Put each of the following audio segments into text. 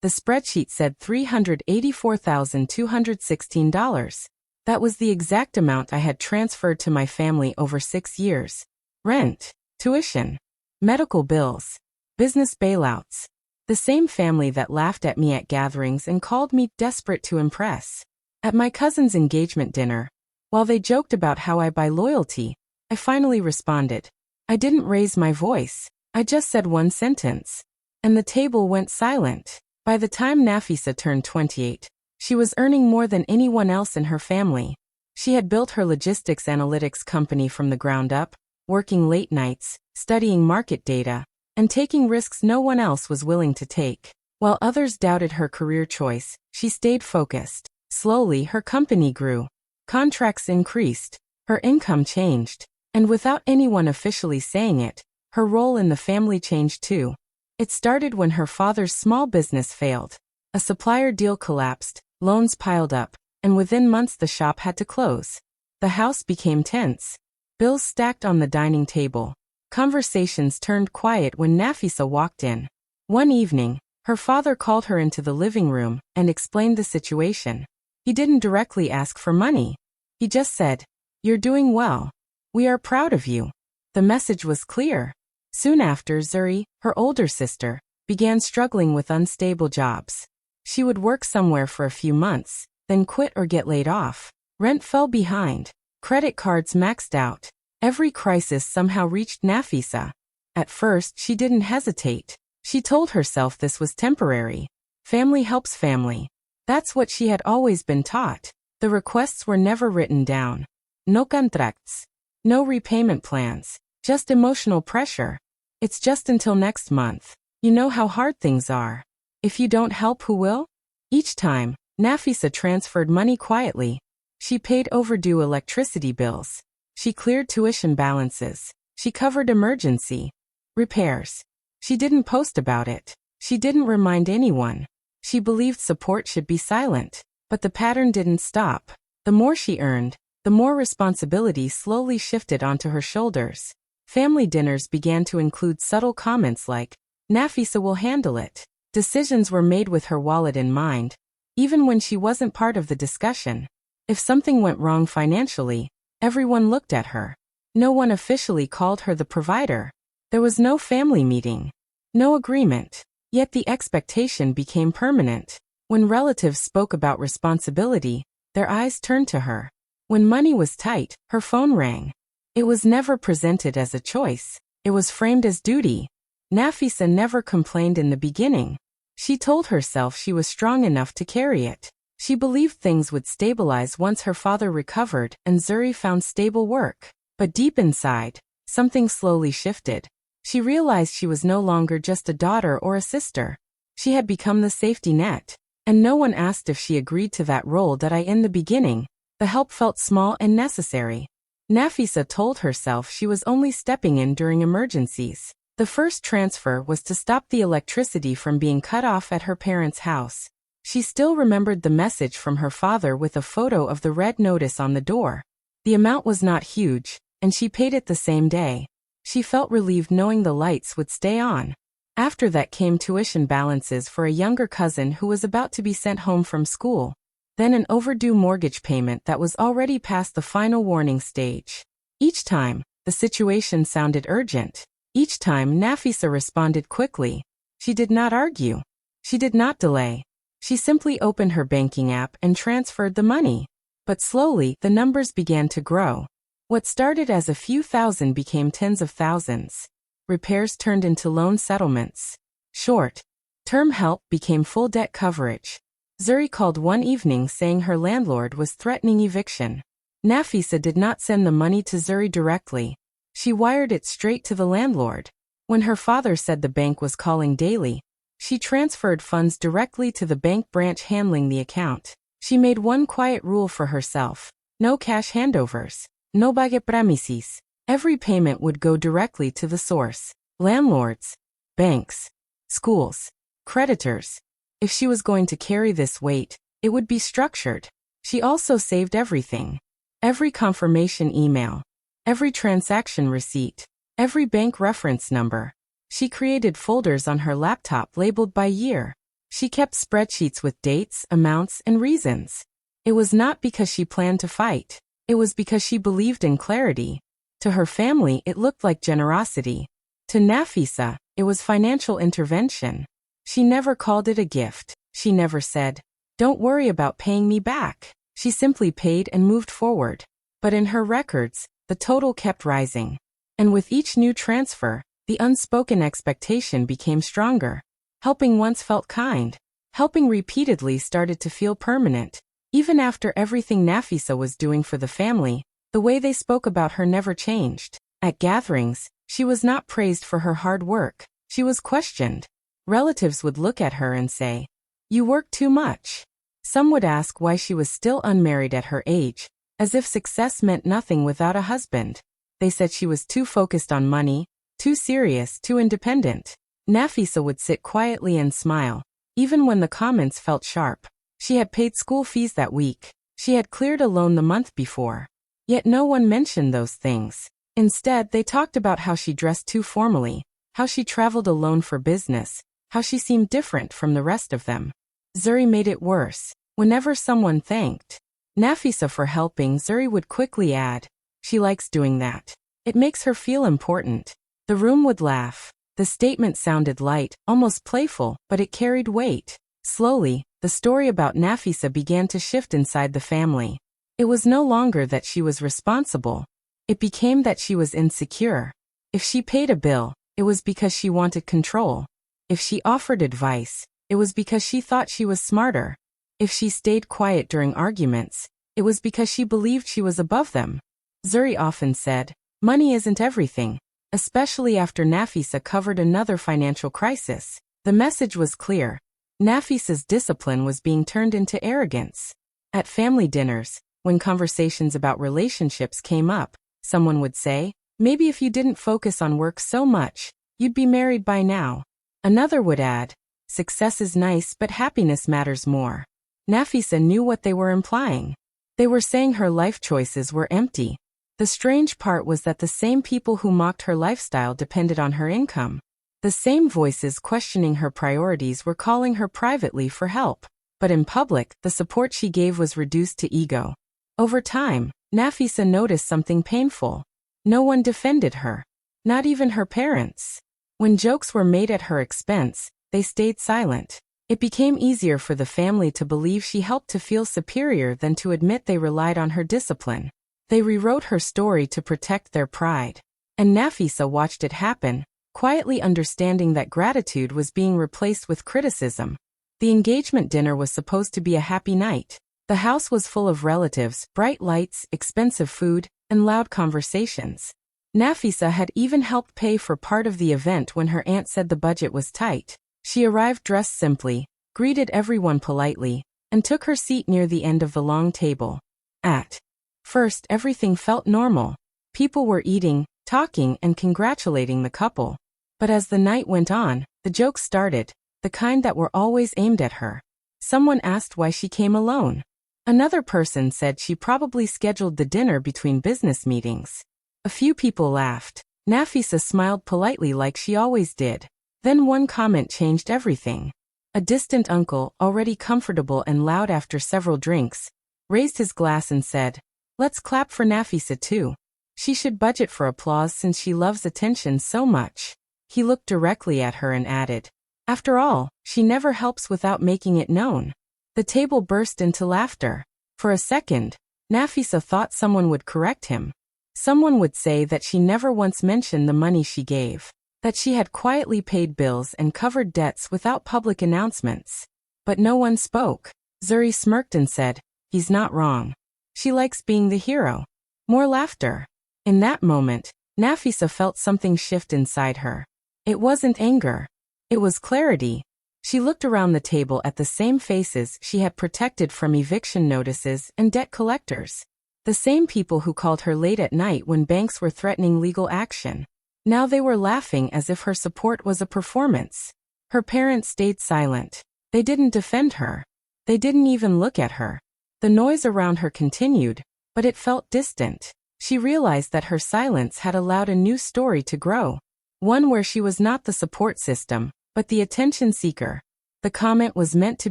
The spreadsheet said $384,216. That was the exact amount I had transferred to my family over 6 years. Rent, tuition, medical bills, business bailouts. The same family that laughed at me at gatherings and called me desperate to impress. At my cousin's engagement dinner, while they joked about how I buy loyalty, I finally responded. I didn't raise my voice. I just said one sentence. And the table went silent. By the time Nafisa turned 28, she was earning more than anyone else in her family. She had built her logistics analytics company from the ground up, working late nights, studying market data, and taking risks no one else was willing to take. While others doubted her career choice, she stayed focused. Slowly, her company grew. Contracts increased. Her income changed. And without anyone officially saying it, her role in the family changed too. It started when her father's small business failed. A supplier deal collapsed, loans piled up, and within months the shop had to close. The house became tense. Bills stacked on the dining table. Conversations turned quiet when Nafisa walked in. One evening, her father called her into the living room and explained the situation. He didn't directly ask for money. He just said, "You're doing well. We are proud of you." The message was clear. Soon after, Zuri, her older sister, began struggling with unstable jobs. She would work somewhere for a few months, then quit or get laid off. Rent fell behind. Credit cards maxed out. Every crisis somehow reached Nafisa. At first, she didn't hesitate. She told herself this was temporary. Family helps family. That's what she had always been taught. The requests were never written down. No contracts. No repayment plans. Just emotional pressure. It's just until next month. You know how hard things are. If you don't help, who will? Each time, Nafisa transferred money quietly. She paid overdue electricity bills. She cleared tuition balances. She covered emergency repairs. She didn't post about it. She didn't remind anyone. She believed support should be silent. But the pattern didn't stop. The more she earned, the more responsibility slowly shifted onto her shoulders. Family dinners began to include subtle comments like, "Nafisa will handle it." Decisions were made with her wallet in mind, even when she wasn't part of the discussion. If something went wrong financially, everyone looked at her. No one officially called her the provider. There was no family meeting, no agreement. Yet the expectation became permanent. When relatives spoke about responsibility, their eyes turned to her. When money was tight, her phone rang. It was never presented as a choice. It was framed as duty. Nafisa never complained in the beginning. She told herself she was strong enough to carry it. She believed things would stabilize once her father recovered and Zuri found stable work. But deep inside, something slowly shifted. She realized she was no longer just a daughter or a sister. She had become the safety net. And no one asked if she agreed to that role. In the beginning, the help felt small and necessary. Nafisa told herself she was only stepping in during emergencies. The first transfer was to stop the electricity from being cut off at her parents' house. She still remembered the message from her father with a photo of the red notice on the door. The amount was not huge, and she paid it the same day. She felt relieved knowing the lights would stay on. After that came tuition balances for a younger cousin who was about to be sent home from school. Then an overdue mortgage payment that was already past the final warning stage. Each time, the situation sounded urgent. Each time, Nafisa responded quickly. She did not argue. She did not delay. She simply opened her banking app and transferred the money. But slowly, the numbers began to grow. What started as a few thousand became tens of thousands. Repairs turned into loan settlements. Short-term help became full debt coverage. Zuri called one evening saying her landlord was threatening eviction. Nafisa did not send the money to Zuri directly. She wired it straight to the landlord. When her father said the bank was calling daily, she transferred funds directly to the bank branch handling the account. She made one quiet rule for herself: no cash handovers, no pague premises. Every payment would go directly to the source: landlords, banks, schools, creditors. If she was going to carry this weight, it would be structured. She also saved everything. Every confirmation email, every transaction receipt, every bank reference number. She created folders on her laptop labeled by year. She kept spreadsheets with dates, amounts, and reasons. It was not because she planned to fight. It was because she believed in clarity. To her family, it looked like generosity. To Nafisa, it was financial intervention. She never called it a gift. She never said, "Don't worry about paying me back." She simply paid and moved forward. But in her records, the total kept rising. And with each new transfer, the unspoken expectation became stronger. Helping once felt kind. Helping repeatedly started to feel permanent. Even after everything Nafisa was doing for the family, the way they spoke about her never changed. At gatherings, she was not praised for her hard work. She was questioned. Relatives would look at her and say, "You work too much." Some would ask why she was still unmarried at her age, as if success meant nothing without a husband. They said she was too focused on money, too serious, too independent. Nafisa would sit quietly and smile, even when the comments felt sharp. She had paid school fees that week. She had cleared a loan the month before. Yet no one mentioned those things. Instead, they talked about how she dressed too formally, how she traveled alone for business, how she seemed different from the rest of them. Zuri made it worse. Whenever someone thanked Nafisa for helping, Zuri would quickly add, "She likes doing that. It makes her feel important." The room would laugh. The statement sounded light, almost playful, but it carried weight. Slowly, the story about Nafisa began to shift inside the family. It was no longer that she was responsible. It became that she was insecure. If she paid a bill, it was because she wanted control. If she offered advice, it was because she thought she was smarter. If she stayed quiet during arguments, it was because she believed she was above them. Zuri often said, "Money isn't everything," especially after Nafisa covered another financial crisis. The message was clear. Nafisa's discipline was being turned into arrogance. At family dinners, when conversations about relationships came up, someone would say, "Maybe if you didn't focus on work so much, you'd be married by now." Another would add, "Success is nice, but happiness matters more." Nafisa knew what they were implying. They were saying her life choices were empty. The strange part was that the same people who mocked her lifestyle depended on her income. The same voices questioning her priorities were calling her privately for help. But in public, the support she gave was reduced to ego. Over time, Nafisa noticed something painful. No one defended her. Not even her parents. When jokes were made at her expense, they stayed silent. It became easier for the family to believe she helped to feel superior than to admit they relied on her discipline. They rewrote her story to protect their pride. And Nafisa watched it happen, quietly understanding that gratitude was being replaced with criticism. The engagement dinner was supposed to be a happy night. The house was full of relatives, bright lights, expensive food, and loud conversations. Nafisa had even helped pay for part of the event when her aunt said the budget was tight. She arrived dressed simply, greeted everyone politely, and took her seat near the end of the long table. At first, everything felt normal. People were eating, talking, and congratulating the couple. But as the night went on, the jokes started, the kind that were always aimed at her. Someone asked why she came alone. Another person said she probably scheduled the dinner between business meetings. A few people laughed. Nafisa smiled politely like she always did. Then one comment changed everything. A distant uncle, already comfortable and loud after several drinks, raised his glass and said, "Let's clap for Nafisa too. She should budget for applause since she loves attention so much." He looked directly at her and added, "After all, she never helps without making it known." The table burst into laughter. For a second, Nafisa thought someone would correct him. Someone would say that she never once mentioned the money she gave, that she had quietly paid bills and covered debts without public announcements. But no one spoke. Zuri smirked and said, "He's not wrong. She likes being the hero." More laughter. In that moment, Nafisa felt something shift inside her. It wasn't anger. It was clarity. She looked around the table at the same faces she had protected from eviction notices and debt collectors. The same people who called her late at night when banks were threatening legal action. Now they were laughing as if her support was a performance. Her parents stayed silent. They didn't defend her. They didn't even look at her. The noise around her continued, but it felt distant. She realized that her silence had allowed a new story to grow. One where she was not the support system, but the attention seeker. The comment was meant to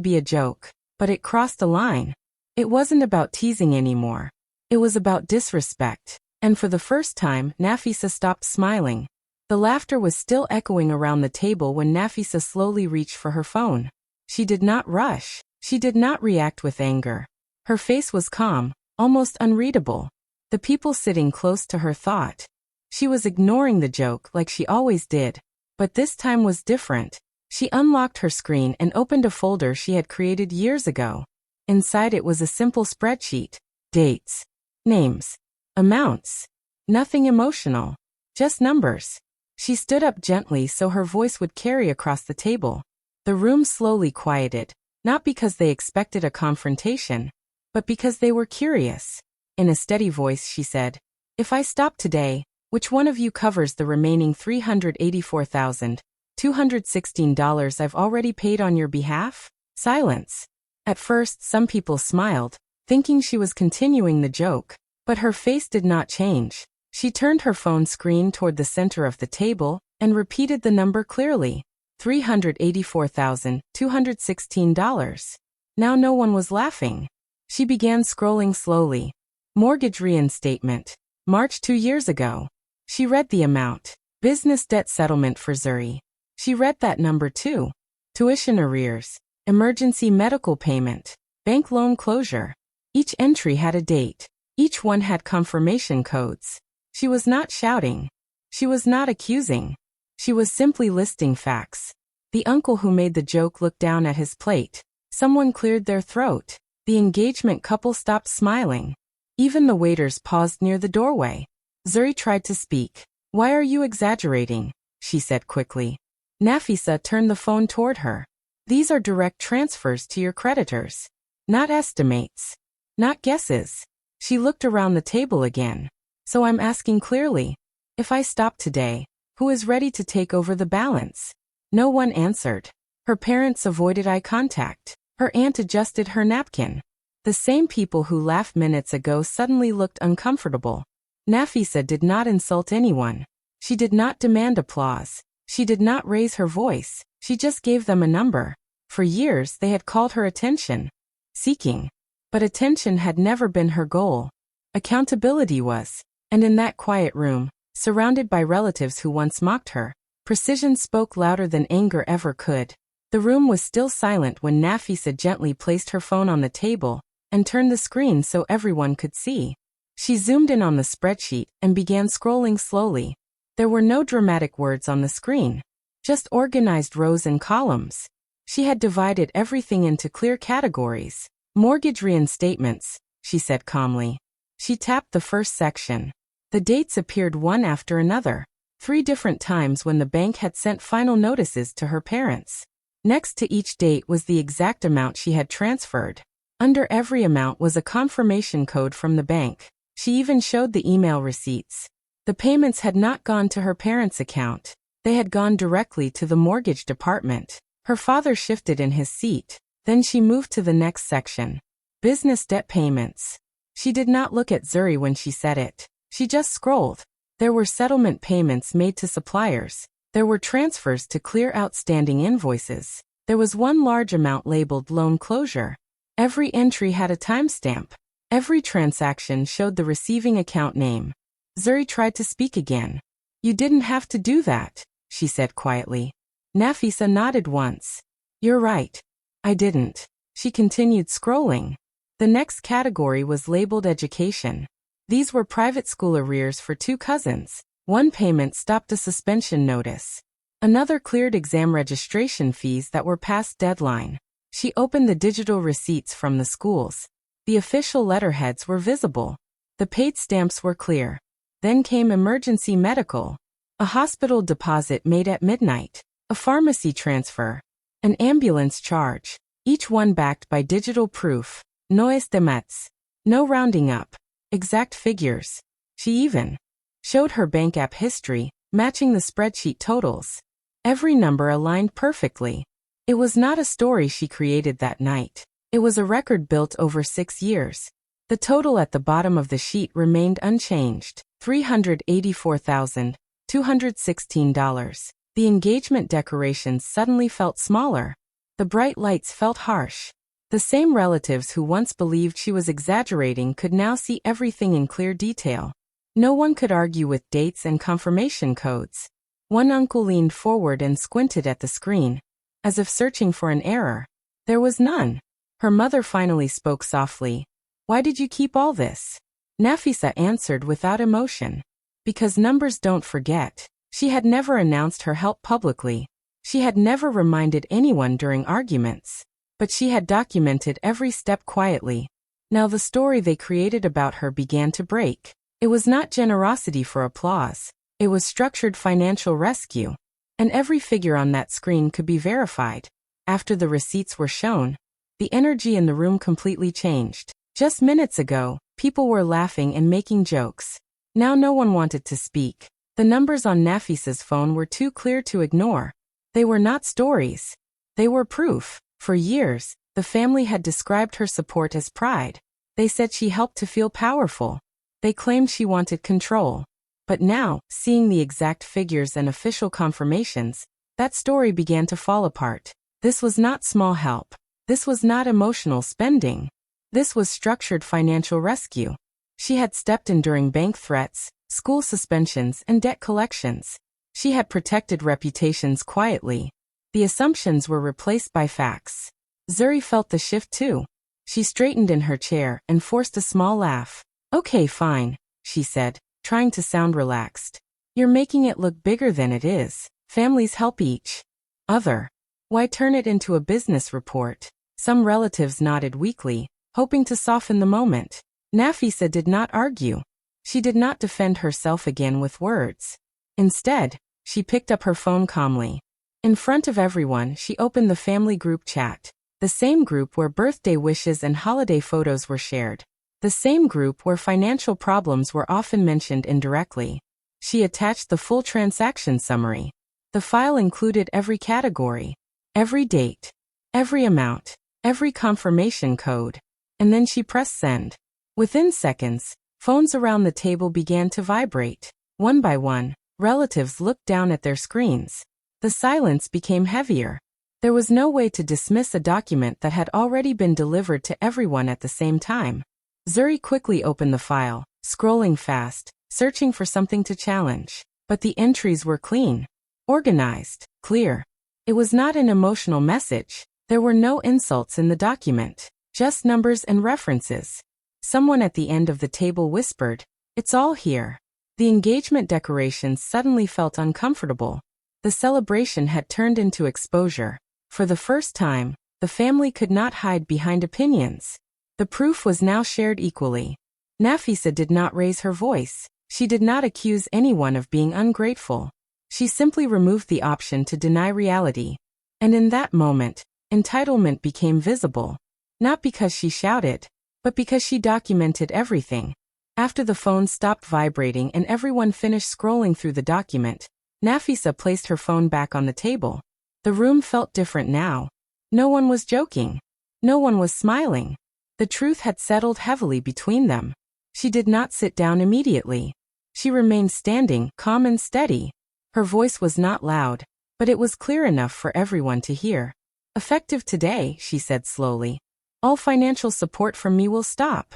be a joke, but it crossed a line. It wasn't about teasing anymore. It was about disrespect. And for the first time, Nafisa stopped smiling. The laughter was still echoing around the table when Nafisa slowly reached for her phone. She did not rush. She did not react with anger. Her face was calm, almost unreadable. The people sitting close to her thought she was ignoring the joke like she always did. But this time was different. She unlocked her screen and opened a folder she had created years ago. Inside it was a simple spreadsheet. Dates. Names. Amounts. Nothing emotional. Just numbers. She stood up gently so her voice would carry across the table. The room slowly quieted, not because they expected a confrontation, but because they were curious. In a steady voice she said, "If I stop today, which one of you covers the remaining $384,216 I've already paid on your behalf?" Silence. At first, some people smiled, thinking she was continuing the joke, but her face did not change. She turned her phone screen toward the center of the table and repeated the number clearly. $384,216. Now no one was laughing. She began scrolling slowly. Mortgage reinstatement. March 2 years ago. She read the amount. Business debt settlement for Zuri. She read that number too. Tuition arrears. Emergency medical payment. Bank loan closure. Each entry had a date. Each one had confirmation codes. She was not shouting. She was not accusing. She was simply listing facts. The uncle who made the joke looked down at his plate. Someone cleared their throat. The engagement couple stopped smiling. Even the waiters paused near the doorway. Zuri tried to speak. "Why are you exaggerating?" she said quickly. Nafisa turned the phone toward her. "These are direct transfers to your creditors. Not estimates. Not guesses." She looked around the table again. "So I'm asking clearly. If I stop today, who is ready to take over the balance?" No one answered. Her parents avoided eye contact. Her aunt adjusted her napkin. The same people who laughed minutes ago suddenly looked uncomfortable. Nafisa did not insult anyone. She did not demand applause. She did not raise her voice. She just gave them a number. For years they had called her attention seeking. But attention had never been her goal. Accountability was. And in that quiet room, surrounded by relatives who once mocked her, precision spoke louder than anger ever could. The room was still silent when Nafisa gently placed her phone on the table and turned the screen so everyone could see. She zoomed in on the spreadsheet and began scrolling slowly. There were no dramatic words on the screen, just organized rows and columns. She had divided everything into clear categories. Mortgage reinstatements, she said calmly. She tapped the first section. The dates appeared one after another, 3 different times when the bank had sent final notices to her parents. Next to each date was the exact amount she had transferred. Under every amount was a confirmation code from the bank. She even showed the email receipts. The payments had not gone to her parents' account. They had gone directly to the mortgage department. Her father shifted in his seat. Then she moved to the next section. Business debt payments. She did not look at Zuri when she said it. She just scrolled. There were settlement payments made to suppliers. There were transfers to clear outstanding invoices. There was one large amount labeled loan closure. Every entry had a timestamp. Every transaction showed the receiving account name. Zuri tried to speak again. "You didn't have to do that," she said quietly. Nafisa nodded once. "You're right. I didn't." She continued scrolling. The next category was labeled education. These were private school arrears for 2 cousins. One payment stopped a suspension notice. Another cleared exam registration fees that were past deadline. She opened the digital receipts from the schools. The official letterheads were visible. The paid stamps were clear. Then came emergency medical. A hospital deposit made at midnight. A pharmacy transfer. An ambulance charge. Each one backed by digital proof. No estimates. No rounding up. Exact figures. She even showed her bank app history, matching the spreadsheet totals. Every number aligned perfectly. It was not a story she created that night. It was a record built over 6 years. The total at the bottom of the sheet remained unchanged, $384,216. The engagement decorations suddenly felt smaller. The bright lights felt harsh. The same relatives who once believed she was exaggerating could now see everything in clear detail. No one could argue with dates and confirmation codes. One uncle leaned forward and squinted at the screen, as if searching for an error. There was none. Her mother finally spoke softly. "Why did you keep all this?" Nafisa answered without emotion. "Because numbers don't forget." She had never announced her help publicly. She had never reminded anyone during arguments. But she had documented every step quietly. Now the story they created about her began to break. It was not generosity for applause. It was structured financial rescue. And every figure on that screen could be verified. After the receipts were shown, the energy in the room completely changed. Just minutes ago, people were laughing and making jokes. Now no one wanted to speak. The numbers on Nafisa's phone were too clear to ignore. They were not stories. They were proof. For years, the family had described her support as pride. They said she helped to feel powerful. They claimed she wanted control. But now, seeing the exact figures and official confirmations, that story began to fall apart. This was not small help. This was not emotional spending. This was structured financial rescue. She had stepped in during bank threats, school suspensions, and debt collections. She had protected reputations quietly. The assumptions were replaced by facts. Zuri felt the shift too. She straightened in her chair and forced a small laugh. "Okay, fine," she said, trying to sound relaxed. "You're making it look bigger than it is. Families help each other. Why turn it into a business report?" Some relatives nodded weakly, hoping to soften the moment. Nafisa did not argue. She did not defend herself again with words. Instead, she picked up her phone calmly. In front of everyone, she opened the family group chat. The same group where birthday wishes and holiday photos were shared. The same group where financial problems were often mentioned indirectly. She attached the full transaction summary. The file included every category, every date, every amount, every confirmation code. And then she pressed send. Within seconds, phones around the table began to vibrate. One by one, relatives looked down at their screens. The silence became heavier. There was no way to dismiss a document that had already been delivered to everyone at the same time. Zuri quickly opened the file, scrolling fast, searching for something to challenge. But the entries were clean, organized, clear. It was not an emotional message. There were no insults in the document, just numbers and references. Someone at the end of the table whispered, "It's all here." The engagement decorations suddenly felt uncomfortable. The celebration had turned into exposure. For the first time, the family could not hide behind opinions. The proof was now shared equally. Nafisa did not raise her voice. She did not accuse anyone of being ungrateful. She simply removed the option to deny reality. And in that moment, entitlement became visible. Not because she shouted, but because she documented everything. After the phone stopped vibrating and everyone finished scrolling through the document, Nafisa placed her phone back on the table. The room felt different now. No one was joking. No one was smiling. The truth had settled heavily between them. She did not sit down immediately. She remained standing, calm and steady. Her voice was not loud, but it was clear enough for everyone to hear. "Effective today," she said slowly. "All financial support from me will stop."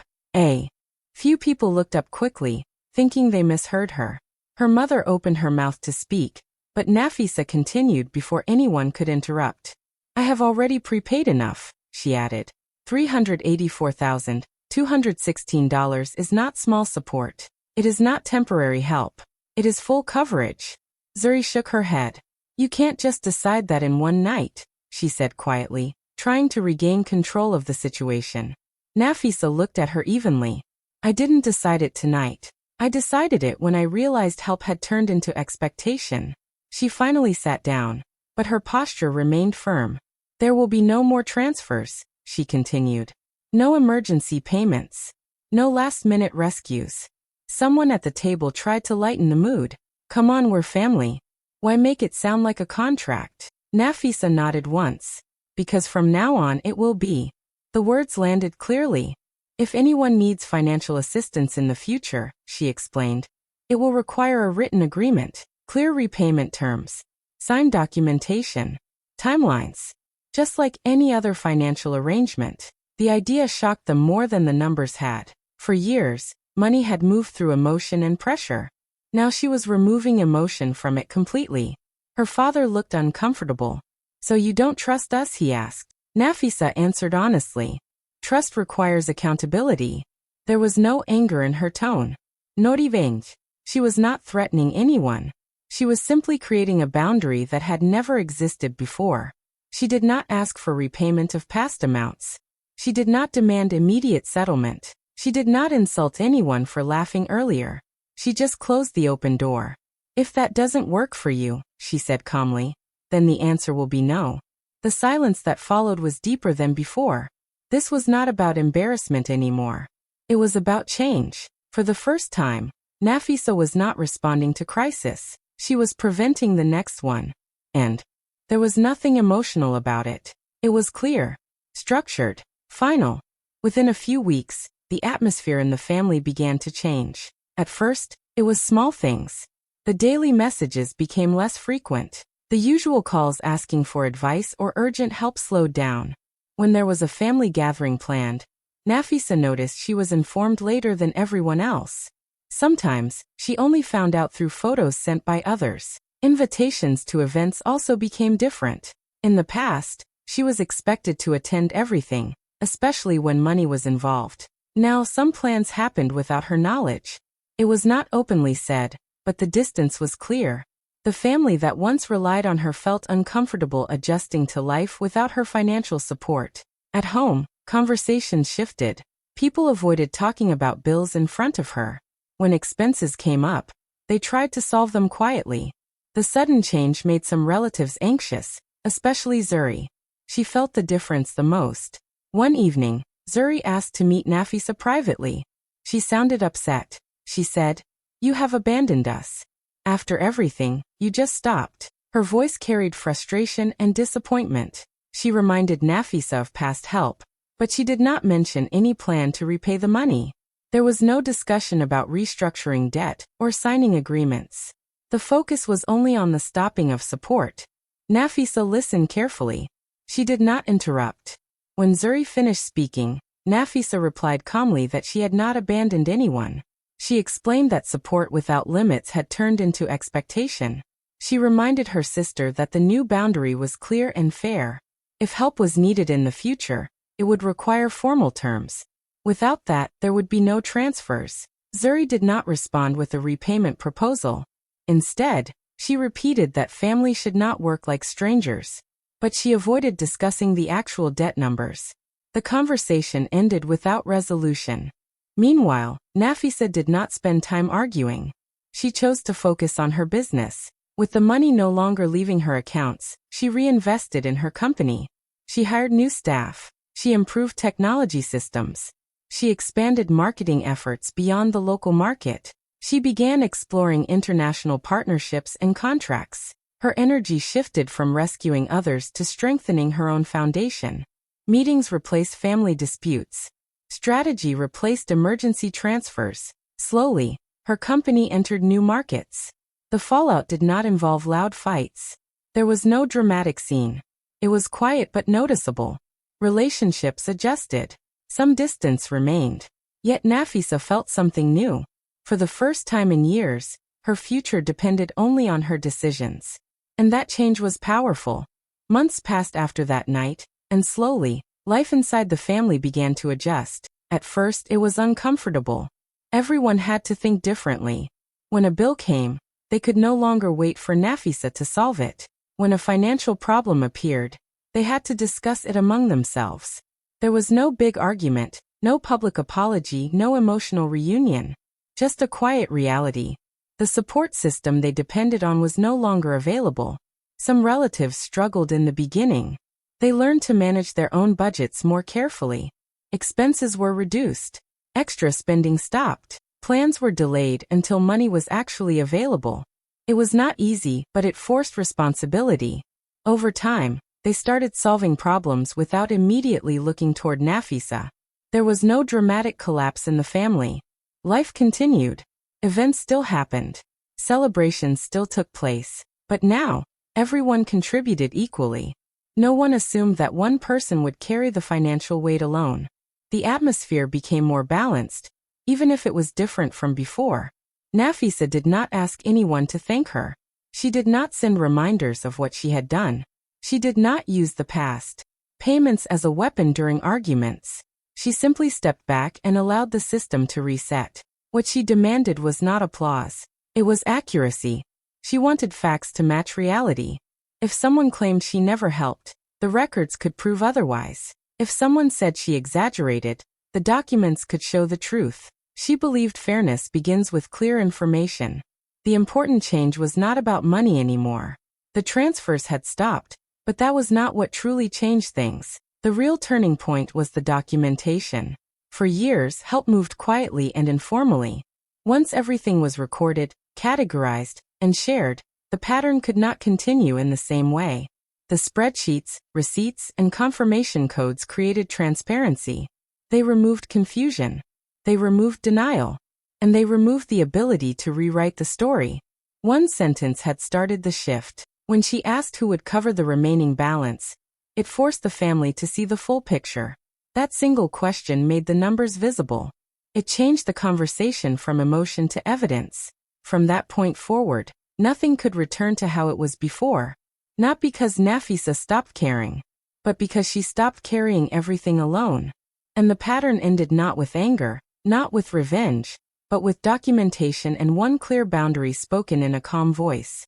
Few people looked up quickly, thinking they misheard her. Her mother opened her mouth to speak, but Nafisa continued before anyone could interrupt. "I have already prepaid enough," she added. $384,216 is not small support. It is not temporary help. It is full coverage. Zuri shook her head. "You can't just decide that in one night," she said quietly, trying to regain control of the situation. Nafisa looked at her evenly. "I didn't decide it tonight. I decided it when I realized help had turned into expectation." She finally sat down, but her posture remained firm. "There will be no more transfers," she continued. "No emergency payments. No last-minute rescues." Someone at the table tried to lighten the mood. "Come on, we're family. Why make it sound like a contract?" Nafisa nodded once. "Because from now on it will be." The words landed clearly. "If anyone needs financial assistance in the future," she explained, "it will require a written agreement, clear repayment terms, signed documentation, timelines. Just like any other financial arrangement, the idea shocked them more than the numbers had. For years, money had moved through emotion and pressure. Now she was removing emotion from it completely. Her father looked uncomfortable. "So you don't trust us?" he asked. Nafisa answered honestly. "Trust requires accountability." There was no anger in her tone. No revenge. She was not threatening anyone. She was simply creating a boundary that had never existed before. She did not ask for repayment of past amounts. She did not demand immediate settlement. She did not insult anyone for laughing earlier. She just closed the open door. "If that doesn't work for you," she said calmly, "then the answer will be no." The silence that followed was deeper than before. This was not about embarrassment anymore. It was about change. For the first time, Nafisa was not responding to crisis. She was preventing the next one. And there was nothing emotional about it. It was clear, structured, final. Within a few weeks, the atmosphere in the family began to change. At first, it was small things. The daily messages became less frequent. The usual calls asking for advice or urgent help slowed down. When there was a family gathering planned, Nafisa noticed she was informed later than everyone else. Sometimes, she only found out through photos sent by others. Invitations to events also became different. In the past, she was expected to attend everything, especially when money was involved. Now some plans happened without her knowledge. It was not openly said, but the distance was clear. The family that once relied on her felt uncomfortable adjusting to life without her financial support. At home, conversations shifted. People avoided talking about bills in front of her. When expenses came up, they tried to solve them quietly. The sudden change made some relatives anxious, especially Zuri. She felt the difference the most. One evening, Zuri asked to meet Nafisa privately. She sounded upset. She said, "You have abandoned us. After everything, you just stopped." Her voice carried frustration and disappointment. She reminded Nafisa of past help, but she did not mention any plan to repay the money. There was no discussion about restructuring debt or signing agreements. The focus was only on the stopping of support. Nafisa listened carefully. She did not interrupt. When Zuri finished speaking, Nafisa replied calmly that she had not abandoned anyone. She explained that support without limits had turned into expectation. She reminded her sister that the new boundary was clear and fair. If help was needed in the future, it would require formal terms. Without that, there would be no transfers. Zuri did not respond with a repayment proposal. Instead, she repeated that family should not work like strangers. But she avoided discussing the actual debt numbers. The conversation ended without resolution. Meanwhile, Nafisa did not spend time arguing. She chose to focus on her business. With the money no longer leaving her accounts, she reinvested in her company. She hired new staff. She improved technology systems. She expanded marketing efforts beyond the local market. She began exploring international partnerships and contracts. Her energy shifted from rescuing others to strengthening her own foundation. Meetings replaced family disputes. Strategy replaced emergency transfers. Slowly, her company entered new markets. The fallout did not involve loud fights. There was no dramatic scene. It was quiet but noticeable. Relationships adjusted. Some distance remained. Yet Nafisa felt something new. For the first time in years, her future depended only on her decisions. And that change was powerful. Months passed after that night, and slowly, life inside the family began to adjust. At first, it was uncomfortable. Everyone had to think differently. When a bill came, they could no longer wait for Nafisa to solve it. When a financial problem appeared, they had to discuss it among themselves. There was no big argument, no public apology, no emotional reunion. Just a quiet reality. The support system they depended on was no longer available. Some relatives struggled in the beginning. They learned to manage their own budgets more carefully. Expenses were reduced. Extra spending stopped. Plans were delayed until money was actually available. It was not easy, but it forced responsibility. Over time, they started solving problems without immediately looking toward Nafisa. There was no dramatic collapse in the family. Life continued. Events still happened. Celebrations still took place. But now, everyone contributed equally. No one assumed that one person would carry the financial weight alone. The atmosphere became more balanced, even if it was different from before. Nafisa did not ask anyone to thank her. She did not send reminders of what she had done. She did not use the past payments as a weapon during arguments. She simply stepped back and allowed the system to reset. What she demanded was not applause. It was accuracy. She wanted facts to match reality. If someone claimed she never helped, the records could prove otherwise. If someone said she exaggerated, the documents could show the truth. She believed fairness begins with clear information. The important change was not about money anymore. The transfers had stopped, but that was not what truly changed things. The real turning point was the documentation. For years, help moved quietly and informally. Once everything was recorded, categorized, and shared, the pattern could not continue in the same way. The spreadsheets, receipts, and confirmation codes created transparency. They removed confusion. They removed denial. And they removed the ability to rewrite the story. One sentence had started the shift. When she asked who would cover the remaining balance, it forced the family to see the full picture. That single question made the numbers visible. It changed the conversation from emotion to evidence. From that point forward, nothing could return to how it was before. Not because Nafisa stopped caring, but because she stopped carrying everything alone. And the pattern ended not with anger, not with revenge, but with documentation and one clear boundary spoken in a calm voice.